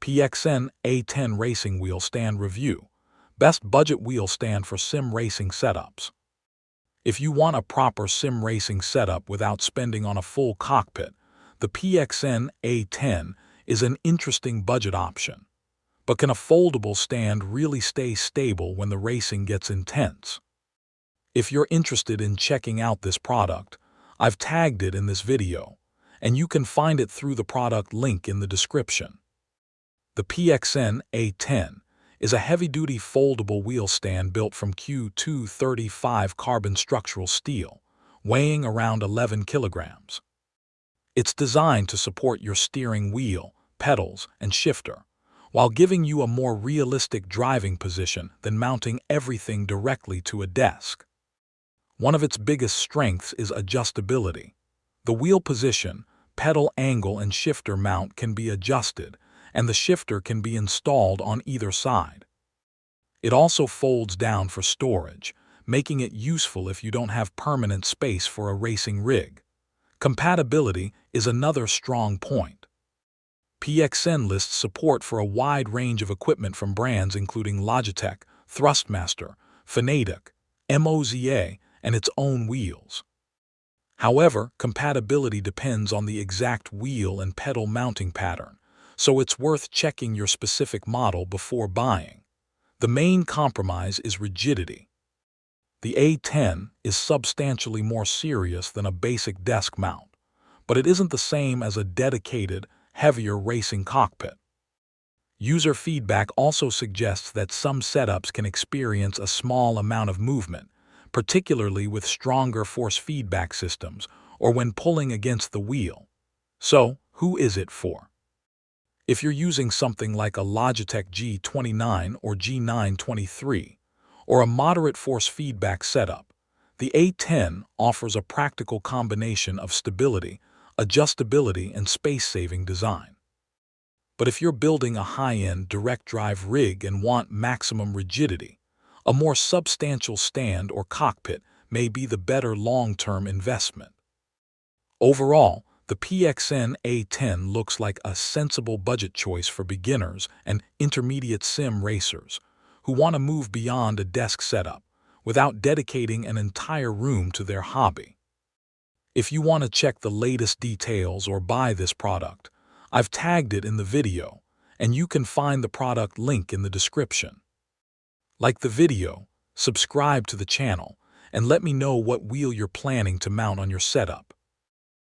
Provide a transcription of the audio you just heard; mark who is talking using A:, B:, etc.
A: PXN A10 Racing Wheel Stand Review. Best budget wheel stand for sim racing setups. If you want a proper sim racing setup without spending on a full cockpit, the PXN A10 is an interesting budget option. But can a foldable stand really stay stable when the racing gets intense? If you're interested in checking out this product, I've tagged it in this video, and you can find it through the product link in the description. The PXN A10 is a heavy-duty foldable wheel stand built from Q235 carbon structural steel, weighing around 11 kilograms. It's designed to support your steering wheel, pedals, and shifter, while giving you a more realistic driving position than mounting everything directly to a desk. One of its biggest strengths is adjustability. The wheel position, pedal angle, and shifter mount can be adjusted, and the shifter can be installed on either side. It also folds down for storage, making it useful if you don't have permanent space for a racing rig. Compatibility is another strong point. PXN lists support for a wide range of equipment from brands including Logitech, Thrustmaster, Fanatic, Moza, and its own wheels. However, compatibility depends on the exact wheel and pedal mounting pattern, so it's worth checking your specific model before buying. The main compromise is rigidity. The A10 is substantially more serious than a basic desk mount, but it isn't the same as a dedicated, heavier racing cockpit. User feedback also suggests that some setups can experience a small amount of movement, particularly with stronger force feedback systems or when pulling against the wheel. So, who is it for? If you're using something like a Logitech G29 or G923, or a moderate force feedback setup, the A10 offers a practical combination of stability, adjustability, and space-saving design. But if you're building a high-end direct drive rig and want maximum rigidity, a more substantial stand or cockpit may be the better long-term investment. Overall, the PXN A10 looks like a sensible budget choice for beginners and intermediate sim racers who want to move beyond a desk setup without dedicating an entire room to their hobby. If you want to check the latest details or buy this product, I've tagged it in the video, and you can find the product link in the description. Like the video, subscribe to the channel, and let me know what wheel you're planning to mount on your setup.